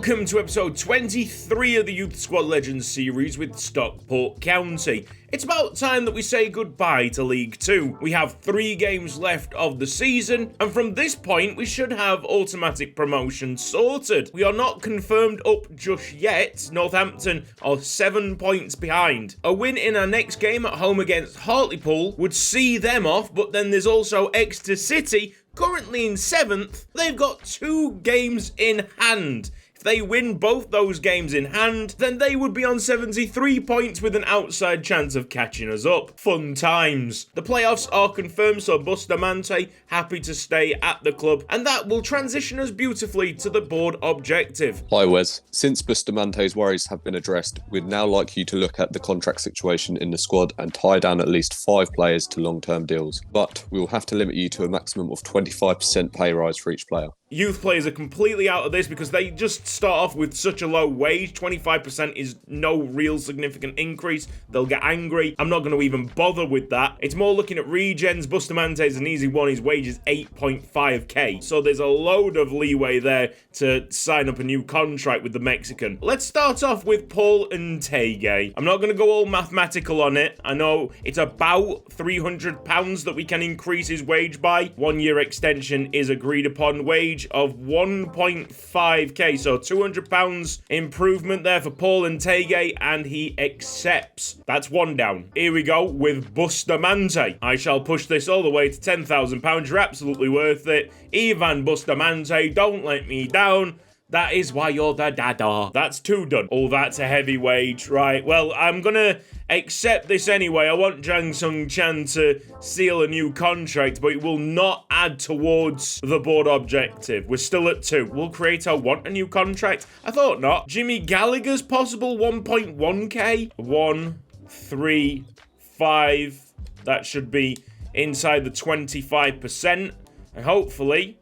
Welcome to episode 23 of the Youth Squad Legends series with Stockport County. It's about time that we say goodbye to League 2. We have 3 games left of the season, and from this point we should have automatic promotion sorted. We are not confirmed up just yet. Northampton are 7 points behind. A win in our next game at home against Hartlepool would see them off, but then there's also Exeter City, currently in 7th. They've got 2 games in hand. If they win both those games in hand, then they would be on 73 points with an outside chance of catching us up. Fun times. The playoffs are confirmed, so Bustamante happy to stay at the club, and that will transition us beautifully to the board objective. Hi Wes. Since Bustamante's worries have been addressed, we'd now like you to look at the contract situation in the squad and tie down at least 5 players to long-term deals. But we will have to limit you to a maximum of 25% pay rise for each player. Youth players are completely out of this because they just start off with such a low wage. 25% is no real significant increase. They'll get angry. I'm not going to even bother with that. It's more looking at regens. Bustamante is an easy one. His wage is 8.5k. So there's a load of leeway there to sign up a new contract with the Mexican. Let's start off with Paul and Tege. I'm not going to go all mathematical on it. I know it's about £300 that we can increase his wage by. 1 year extension is agreed upon. Wage of 1.5k, so £200 improvement there for Paul and Tege, and he accepts. That's 1 down. Here we go with Bustamante. I shall push this all the way to £10,000. You're absolutely worth it. Ivan Bustamante, don't let me down. That is why you're the dada. That's 2 done. Oh, that's a heavy wage. Right, well, I'm gonna accept this anyway. I want Jang Sung Chan to seal a new contract, but it will not add towards the board objective. We're still at 2. Will Creator want a new contract? I thought not. Jimmy Gallagher's possible 1.1k. 1, 3, 5. That should be inside the 25%. And hopefully...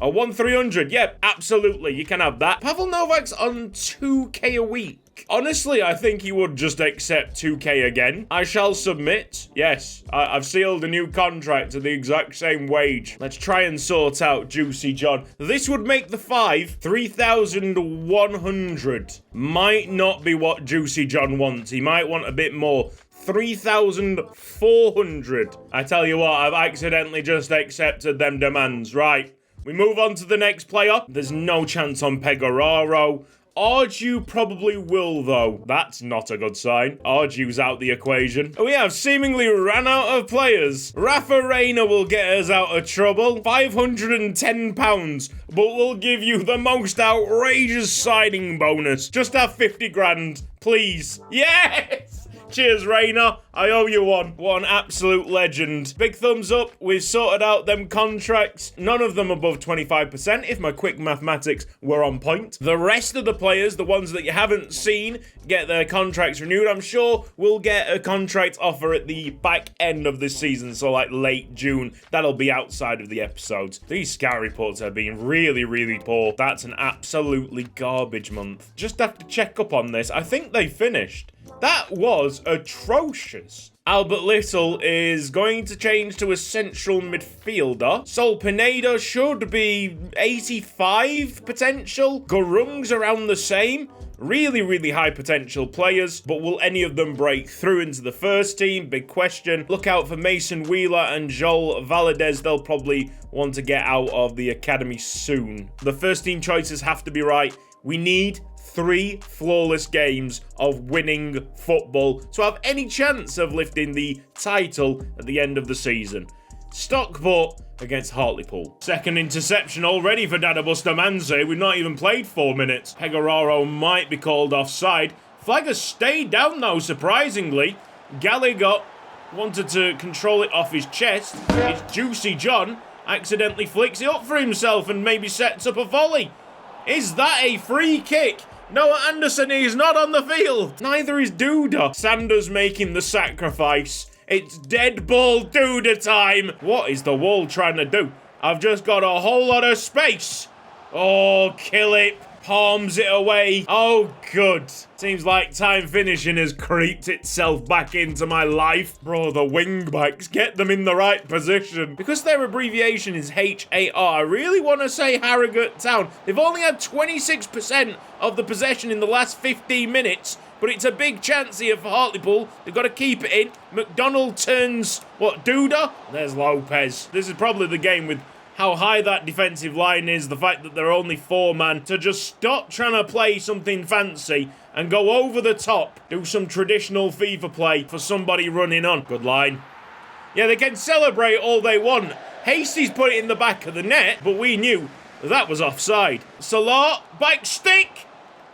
Oh, 1,300. Yep, absolutely. You can have that. Pavel Novak's on 2k a week. Honestly, I think he would just accept 2k again. I shall submit. Yes, I've sealed a new contract at the exact same wage. Let's try and sort out Juicy John. This would make the 3,100. Might not be what Juicy John wants. He might want a bit more. 3,400. I tell you what, I've accidentally just accepted them demands. Right. We move on to the next player. There's no chance on Pegoraro. Ardew probably will, though. That's not a good sign. Ardew's out the equation. We have seemingly ran out of players. Rafa Reina will get us out of trouble. £510, but we'll give you the most outrageous signing bonus. Just have 50 grand, please. Yes! Cheers, Reina. I owe you one. What an absolute legend. Big thumbs up. We've sorted out them contracts. None of them above 25%, if my quick mathematics were on point. The rest of the players, the ones that you haven't seen, get their contracts renewed. I'm sure we'll get a contract offer at the back end of this season, so like late June. That'll be outside of the episodes. These scout reports have been really, really poor. That's an absolutely garbage month. Just have to check up on this. I think they finished. That was atrocious. Albert Little is going to change to a central midfielder. Sol Pineda should be 85 potential. Gurung's around the same. Really, really high potential players, but will any of them break through into the first team? Big question. Look out for Mason Wheeler and Joel Valadez. They'll probably want to get out of the academy soon. The first team choices have to be right. We need 3 flawless games of winning football to have any chance of lifting the title at the end of the season. Stockport against Hartlepool. Second interception already for Dada Bustamante. We've not even played 4 minutes. Pegoraro might be called offside. Flag has stayed down though, surprisingly. Gallagher wanted to control it off his chest. It's Juicy John. Accidentally flicks it up for himself and maybe sets up a volley. Is that a free kick? Noah Anderson is not on the field. Neither is Duda. Sanders making the sacrifice. It's dead ball Duda time. What is the wall trying to do? I've just got a whole lot of space. Oh, kill it. palms it away. Oh, good. Seems like time finishing has creeped itself back into my life. Bro, the wing backs, get them in the right position. Because their abbreviation is HAR, I really want to say Harrogate Town. They've only had 26% of the possession in the last 15 minutes, but it's a big chance here for Hartlepool. They've got to keep it in. McDonald turns, Duda? There's Lopez. This is probably the game with how high that defensive line is, the fact that they're only 4-man, to just stop trying to play something fancy and go over the top, do some traditional FIFA play for somebody running on. Good line. Yeah, they can celebrate all they want. Hastie's put it in the back of the net, but we knew that was offside. Salah, back stick.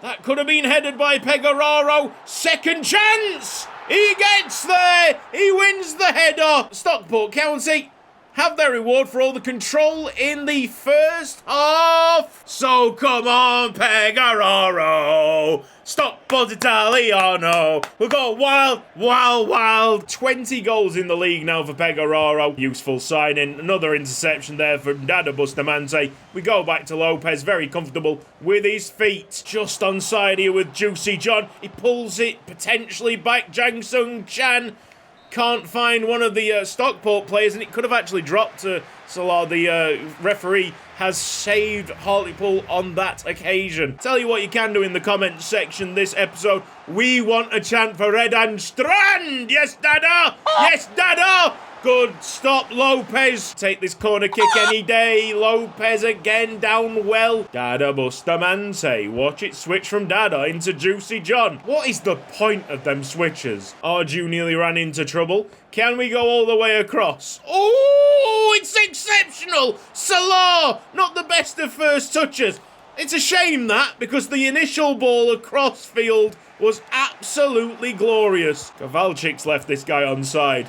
That could have been headed by Pegoraro. Second chance. He gets there. He wins the header. Stockport County have their reward for all the control in the first half. So come on, Pegoraro. Stockport Italiano. We'll go wild, wild, wild. 20 goals in the league now for Pegoraro. Useful signing. Another interception there from Dada Bustamante. We go back to Lopez. Very comfortable with his feet. Just onside here with Juicy John. He pulls it potentially back. Jang Sung Chan can't find one of the Stockport players, and it could have actually dropped to Salah. The referee has saved Hartlepool on that occasion. Tell you what you can do in the comments section this episode. We want a chant for Red and Strand. Yes, Dada. Yes, Dada. Good stop, Lopez. Take this corner kick any day. Lopez again down well. Dada Bustamante. Watch it switch from Dada into Juicy John. What is the point of them switches? Arju nearly ran into trouble. Can we go all the way across? Oh, it's exceptional. Salah, not the best of first touches. It's a shame that, because the initial ball across field was absolutely glorious. Kovalchik's left this guy onside.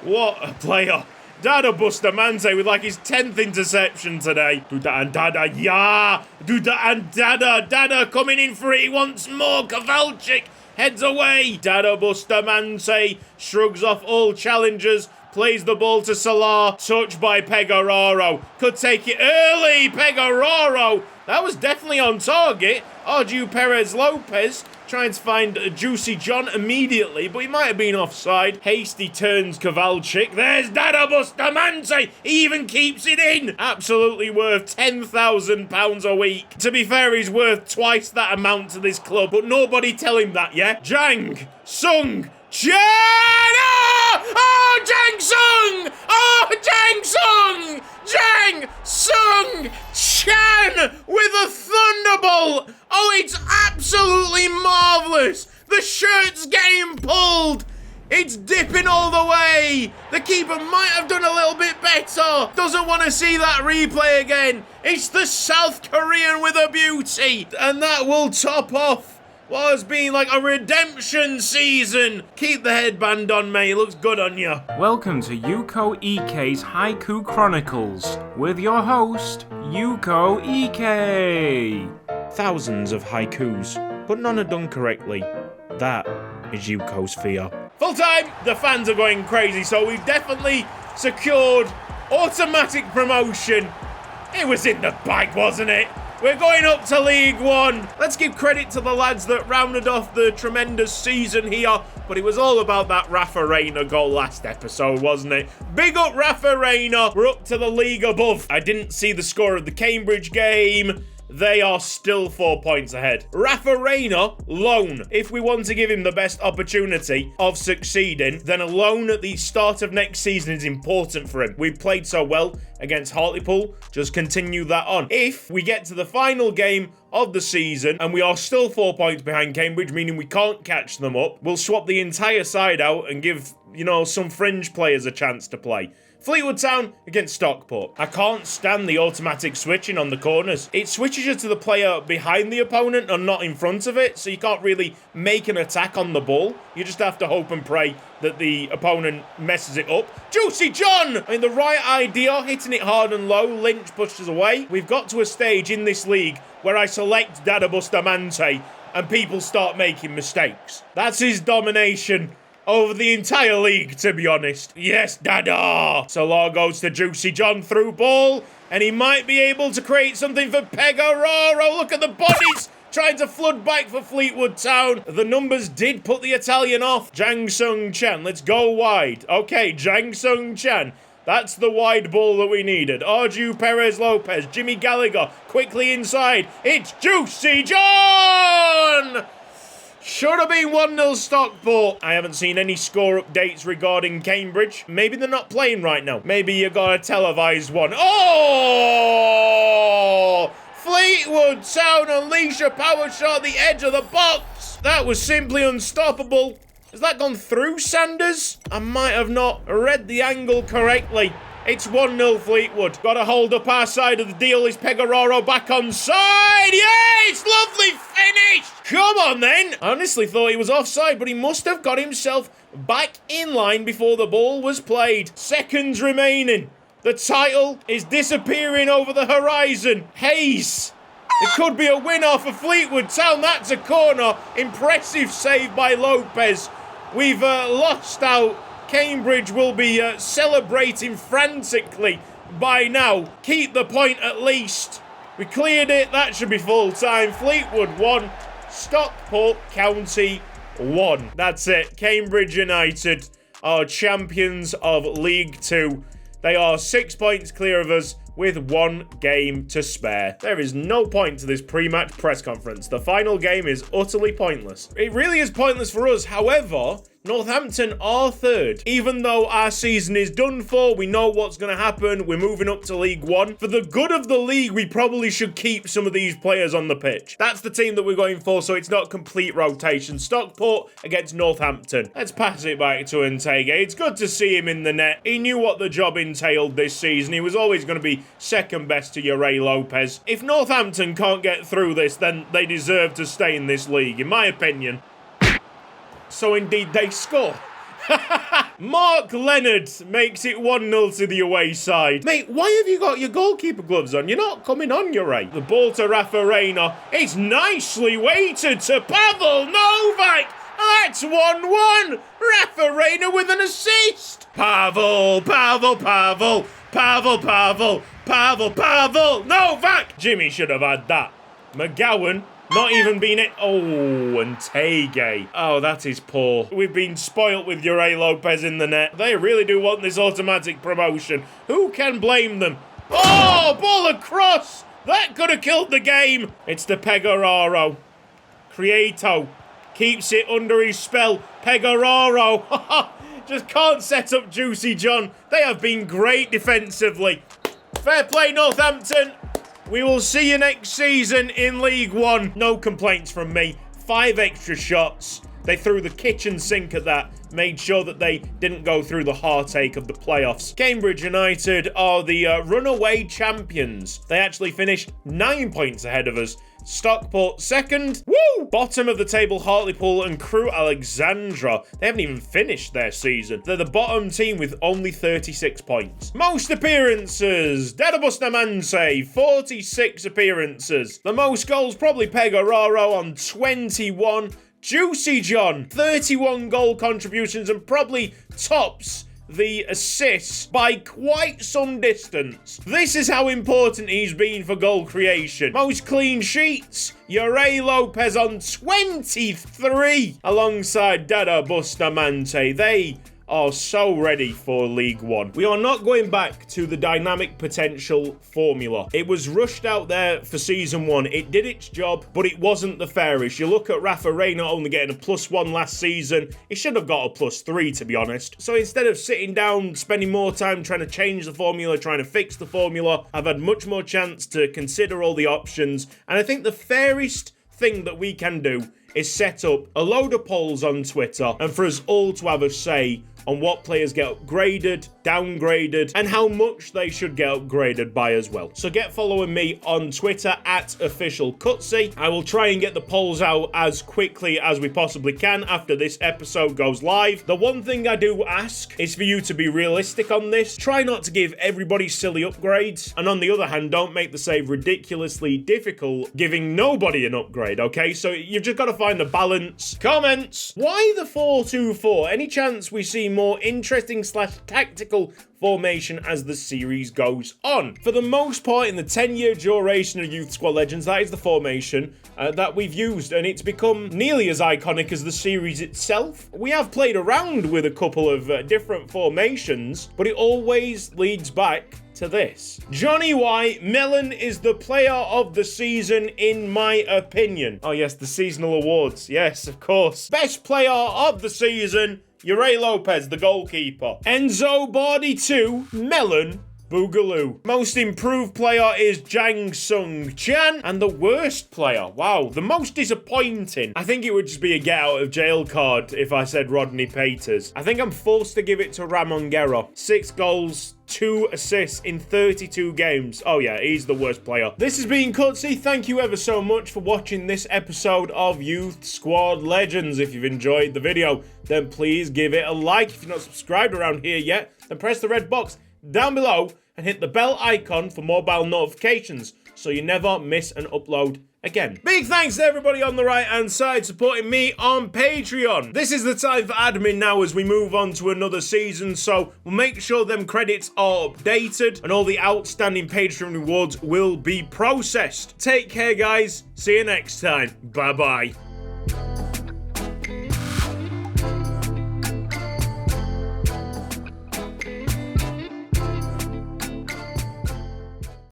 What a player. Dada Bustamante with like his 10th interception today. Duda and Dada, yeah. Duda and Dada. Dada coming in free once more. Kovalchik heads away. Dada Bustamante shrugs off all challengers. Plays the ball to Salah. Touched by Pegoraro. Could take it early. Pegoraro. That was definitely on target. Arju Perez Lopez trying to find Juicy John immediately, but he might have been offside. Hasty turns Kovalchik. There's Dada Bustamante. He even keeps it in. Absolutely worth £10,000 a week. To be fair, he's worth twice that amount to this club, but nobody tell him that, yeah? Jang Sung Chan! Oh, Jang Sung! Oh, Jang Sung! Jang Sung Chan with a thunderbolt! Oh, it's absolutely marvellous! The shirt's getting pulled! It's dipping all the way! The keeper might have done a little bit better! Doesn't want to see that replay again! It's the South Korean with a beauty! And that will top off what has been like a redemption season. Keep the headband on, mate. It looks good on you. Welcome to Yuko Ike's Haiku Chronicles with your host, Yuko Ike. Thousands of haikus, but none are done correctly. That is Yuko's fear. Full time, the fans are going crazy, so we've definitely secured automatic promotion. It was in the bag, wasn't it? We're going up to League One. Let's give credit to the lads that rounded off the tremendous season here. But it was all about that Rafa Reina goal last episode, wasn't it? Big up Rafa Reina. We're up to the league above. I didn't see the score of the Cambridge game. They are still 4 points ahead. Rafa Reina, loan. If we want to give him the best opportunity of succeeding, then a loan at the start of next season is important for him. We've played so well against Hartlepool. Just continue that on. If we get to the final game of the season and we are still 4 points behind Cambridge, meaning we can't catch them up, we'll swap the entire side out and give, some fringe players a chance to play. Fleetwood Town against Stockport. I can't stand the automatic switching on the corners. It switches you to the player behind the opponent and not in front of it, so you can't really make an attack on the ball. You just have to hope and pray that the opponent messes it up. Juicy John! I mean, the right idea, hitting it hard and low. Lynch pushes away. We've got to a stage in this league where I select Dada Bustamante and people start making mistakes. That's his domination over the entire league, to be honest. Yes, dada! So Law goes to Juicy John through ball, and he might be able to create something for Pegoraro. Look at the bodies trying to flood back for Fleetwood Town. The numbers did put the Italian off. Jang Sung Chan, let's go wide. Okay, Jang Sung Chan. That's the wide ball that we needed. Arju Perez Lopez, Jimmy Gallagher, quickly inside. It's Juicy John! Should have been 1-0 Stockport. I haven't seen any score updates regarding Cambridge. Maybe they're not playing right now. Maybe you got a televised one. Oh! Fleetwood Town unleash a power shot at the edge of the box. That was simply unstoppable. Has that gone through, Sanders? I might have not read the angle correctly. It's 1-0 Fleetwood. Got to hold up our side of the deal. Is Pegoraro back on side? Yes! Lovely finish! Come on, then. I honestly thought he was offside, but he must have got himself back in line before the ball was played. Seconds remaining. The title is disappearing over the horizon. Hayes. It could be a winner for Fleetwood Town. That's a corner. Impressive save by Lopez. We've lost out. Cambridge will be celebrating frantically by now. Keep the point at least. We cleared it. That should be full time. Fleetwood 1, Stockport County 1. That's it. Cambridge United are champions of League 2. They are 6 points clear of us with 1 game to spare. There is no point to this pre-match press conference. The final game is utterly pointless. It really is pointless for us. However, Northampton are third. Even though our season is done for, we know what's going to happen. We're moving up to League 1. For the good of the league, we probably should keep some of these players on the pitch. That's the team that we're going for, so it's not complete rotation. Stockport against Northampton. Let's pass it back to Ntege. It's good to see him in the net. He knew what the job entailed this season. He was always going to be second best to Ray Lopez. If Northampton can't get through this, then they deserve to stay in this league, in my opinion. So indeed they score. Mark Leonard makes it 1-0 to the away side. Mate, why have you got your goalkeeper gloves on? You're not coming on, you're right. The ball to Rafa Reina. It's nicely weighted to Pavel Novak. That's 1-1. Rafa Reina with an assist. Pavel Novak. Jimmy should have had that. McGowan. Not even been it. Oh, and Tege. Oh, that is poor. We've been spoilt with Ray Lopez in the net. They really do want this automatic promotion. Who can blame them? Oh, ball across. That could have killed the game. It's the Pegoraro. Prieto keeps it under his spell. Pegoraro. Just can't set up Juicy John. They have been great defensively. Fair play, Northampton. We will see you next season in League 1. No complaints from me. 5 extra shots. They threw the kitchen sink at that. Made sure that they didn't go through the heartache of the playoffs. Cambridge United are the runaway champions. They actually finished 9 points ahead of us. Stockport second. Woo! Bottom of the table, Hartlepool and Crew Alexandra. They haven't even finished their season. They're the bottom team with only 36 points. Most appearances. Dedabustamante, 46 appearances. The most goals, probably Pegoraro on 21. Juicy John, 31 goal contributions and probably tops the assists by quite some distance. This is how important he's been for goal creation. Most clean sheets, Ray Lopez on 23 alongside Dada Bustamante. They are so ready for League 1. We are not going back to the dynamic potential formula. It was rushed out there for season 1. It did its job, but it wasn't the fairest. You look at Rafa Reina only getting a +1 last season. He should have got a +3, to be honest. So instead of sitting down, spending more time trying to change the formula, trying to fix the formula, I've had much more chance to consider all the options. And I think the fairest thing that we can do is set up a load of polls on Twitter and for us all to have a say on what players get upgraded downgraded, and how much they should get upgraded by as well. So get following me on Twitter at officialcutsy. I will try and get the polls out as quickly as we possibly can after this episode goes live. The one thing I do ask is for you to be realistic on this. Try not to give everybody silly upgrades, and on the other hand, don't make the save ridiculously difficult, giving nobody an upgrade, okay? So you've just got to find the balance. Comments. Why the 4-2-4? Any chance we see more interesting / tactical formation as the series goes on? For the most part, in the 10-year duration of Youth Squad Legends, that is the formation that we've used, and it's become nearly as iconic as the series itself. We have played around with a couple of different formations, but it always leads back to this. Johnny White, Mellon is the player of the season in my opinion. Oh yes, the seasonal awards. Yes, of course. Best player of the season, Uri Lopez, the goalkeeper. Enzo Bardi 2, Mellon, Boogaloo. Most improved player is Jang Sung Chan. And the worst player, wow, the most disappointing. I think it would just be a get out of jail card if I said Rodney Paters. I think I'm forced to give it to Ramon Guerra. 6 goals, 2 assists in 32 games. Oh yeah, he's the worst player. This has been Cutsy. Thank you ever so much for watching this episode of Youth Squad Legends. If you've enjoyed the video, then please give it a like. If you're not subscribed around here yet, then press the red box down below and hit the bell icon for mobile notifications so you never miss an upload again. Big thanks to everybody on the right hand side supporting me on Patreon. This is the time for admin now as we move on to another season, so we'll make sure them credits are updated and all the outstanding Patreon rewards will be processed. Take care guys, see you next time, bye bye.